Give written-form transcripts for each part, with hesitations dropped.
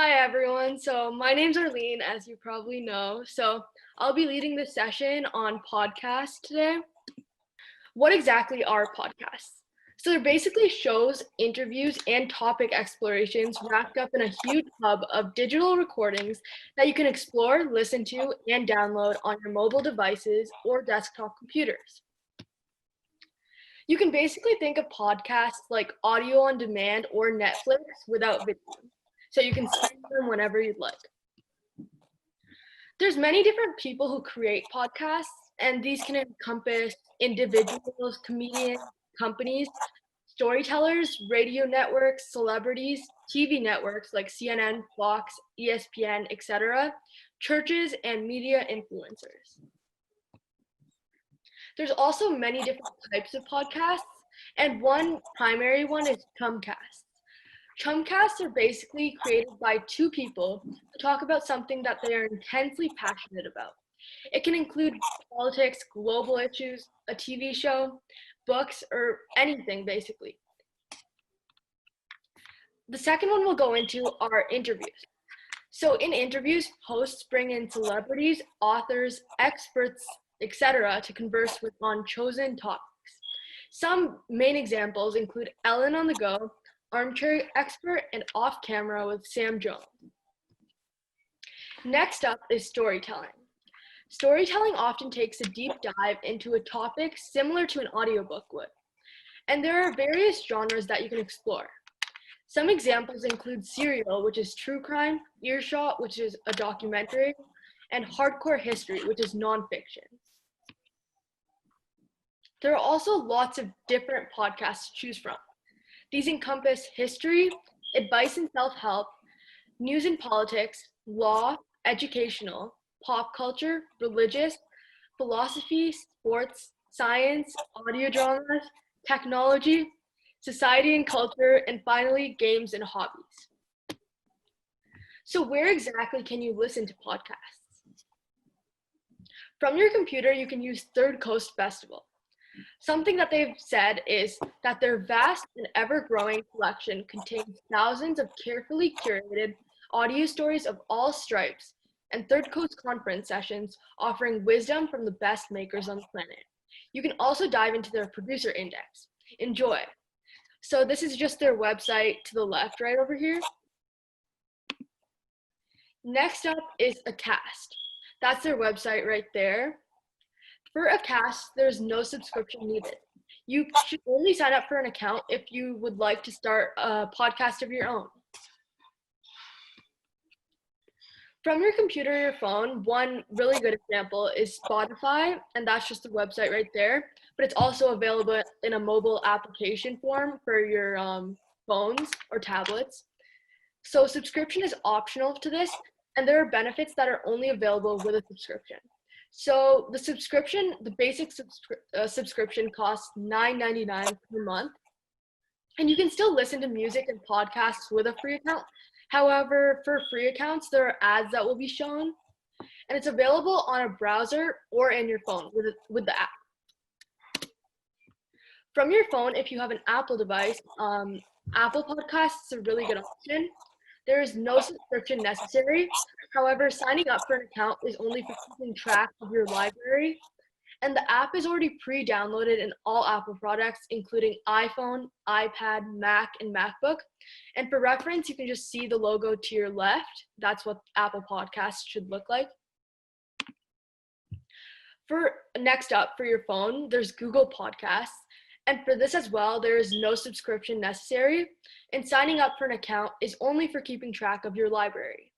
Hi everyone. So my name's Arlene, as you probably know. So I'll be leading this session on podcasts today. What exactly are podcasts? So they're basically shows, interviews, and topic explorations wrapped up in a huge hub of digital recordings that you can explore, listen to, and download on your mobile devices or desktop computers. You can basically think of podcasts like audio on demand or Netflix without video. So you can stream them whenever you'd like. There's many different people who create podcasts, and these can encompass individuals, comedians, companies, storytellers, radio networks, celebrities, TV networks like CNN, Fox, ESPN, etc., churches, and media influencers. There's also many different types of podcasts, and one primary one is chumcasts. Chumcasts are basically created by two people to talk about something that they are intensely passionate about. It can include politics, global issues, a TV show, books, or anything basically. The second one we'll go into are interviews. So in interviews, hosts bring in celebrities, authors, experts, etc. to converse with on chosen topics. Some main examples include Ellen on the Go, Armchair Expert, and Off Camera with Sam Jones. Next up is storytelling. Storytelling often takes a deep dive into a topic similar to an audiobook would, and there are various genres that you can explore. Some examples include Serial, which is true crime, Earshot, which is a documentary, and Hardcore History, which is nonfiction. There are also lots of different podcasts to choose from. These encompass history, advice and self-help, news and politics, law, educational, pop culture, religious, philosophy, sports, science, audio dramas, technology, society and culture, and finally, games and hobbies. So where exactly can you listen to podcasts? From your computer, you can use Third Coast Festival. Something that they've said is that their vast and ever-growing collection contains thousands of carefully curated audio stories of all stripes and Third Coast conference sessions offering wisdom from the best makers on the planet. You can also dive into their producer index. Enjoy. So this is just their website to the left right over here. Next up is Acast. That's their website right there. For Acast, there's no subscription needed. You should only sign up for an account if you would like to start a podcast of your own. From your computer or your phone, one really good example is Spotify, and that's just the website right there, but it's also available in a mobile application form for your phones or tablets. So subscription is optional to this, and there are benefits that are only available with a subscription. So the basic subscription costs $9.99 per month, and you can still listen to music and podcasts with a free account. However, for free accounts, there are ads that will be shown, and it's available on a browser or in your phone with the app. From your phone, if you have an Apple device, Apple Podcasts is a really good option. There is no subscription necessary. However, signing up for an account is only for keeping track of your library, and the app is already pre-downloaded in all Apple products, including iPhone, iPad, Mac, and MacBook. And for reference, you can just see the logo to your left. That's what Apple Podcasts should look like. Next up, for your phone, there's Google Podcasts. And for this as well, there is no subscription necessary, and signing up for an account is only for keeping track of your library.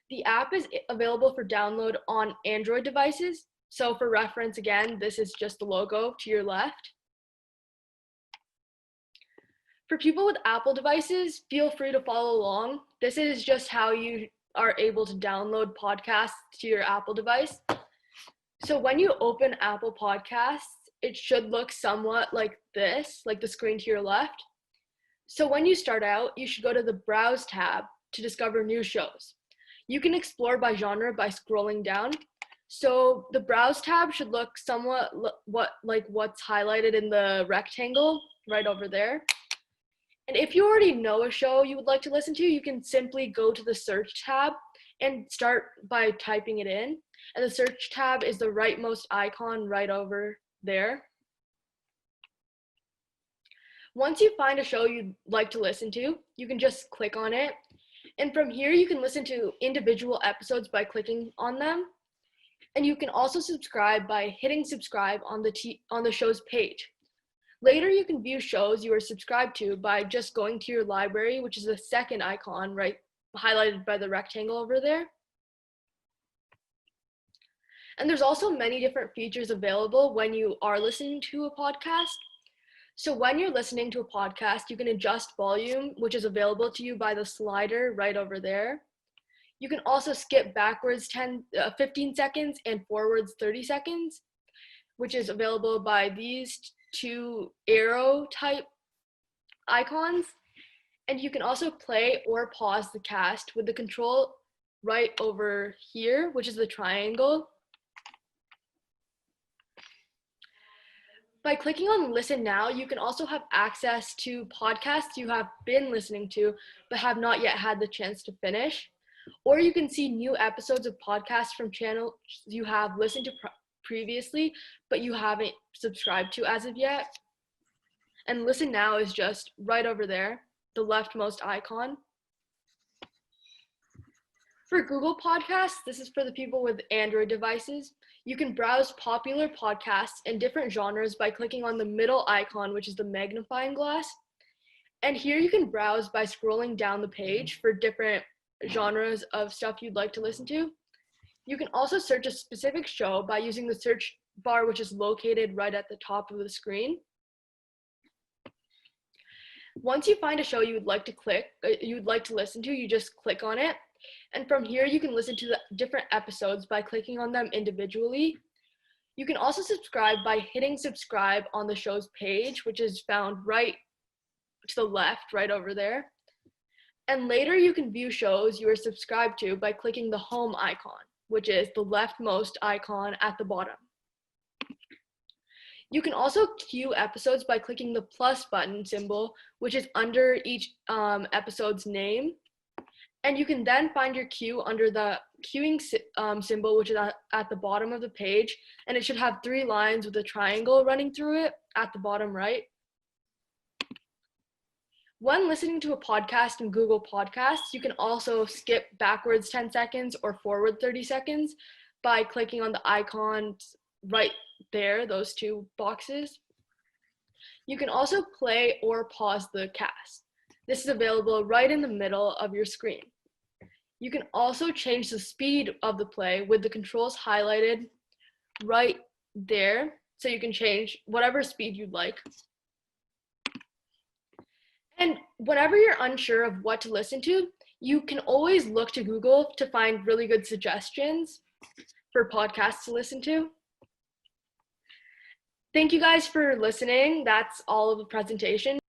The app is available for download on Android devices. So for reference, again, this is just the logo to your left. For people with Apple devices, feel free to follow along. This is just how you are able to download podcasts to your Apple device. So when you open Apple Podcasts, it should look somewhat like this, like the screen to your left. So when you start out, you should go to the Browse tab to discover new shows. You can explore by genre by scrolling down. So the Browse tab should look somewhat like what's highlighted in the rectangle right over there. And if you already know a show you would like to listen to, you can simply go to the search tab and start by typing it in. And the search tab is the rightmost icon right over there. Once you find a show you'd like to listen to, you can just click on it. And from here, you can listen to individual episodes by clicking on them. And you can also subscribe by hitting subscribe on the show's page. Later, you can view shows you are subscribed to by just going to your library, which is the second icon, right, highlighted by the rectangle over there. And there's also many different features available when you are listening to a podcast. So when you're listening to a podcast, you can adjust volume, which is available to you by the slider right over there. You can also skip backwards 15 seconds and forwards 30 seconds, which is available by these two arrow type icons. And you can also play or pause the cast with the control right over here, which is the triangle. By clicking on Listen Now, you can also have access to podcasts you have been listening to but have not yet had the chance to finish. Or you can see new episodes of podcasts from channels you have listened to previously but you haven't subscribed to as of yet. And Listen Now is just right over there, the leftmost icon. For Google Podcasts, this is for the people with Android devices. You can browse popular podcasts in different genres by clicking on the middle icon, which is the magnifying glass. And here you can browse by scrolling down the page for different genres of stuff you'd like to listen to. You can also search a specific show by using the search bar, which is located right at the top of the screen. Once you find a show you would like to listen to, you just click on it. And from here, you can listen to the different episodes by clicking on them individually. You can also subscribe by hitting subscribe on the show's page, which is found right to the left, right over there. And later, you can view shows you are subscribed to by clicking the home icon, which is the leftmost icon at the bottom. You can also queue episodes by clicking the plus button symbol, which is under each episode's name. And you can then find your queue under the queuing symbol, which is at the bottom of the page. And it should have 3 lines with a triangle running through it at the bottom right. When listening to a podcast in Google Podcasts, you can also skip backwards 10 seconds or forward 30 seconds by clicking on the icons right there, those 2 boxes. You can also play or pause the cast. This is available right in the middle of your screen. You can also change the speed of the play with the controls highlighted right there, so you can change whatever speed you'd like. And whenever you're unsure of what to listen to, you can always look to Google to find really good suggestions for podcasts to listen to. Thank you guys for listening. That's all of the presentation.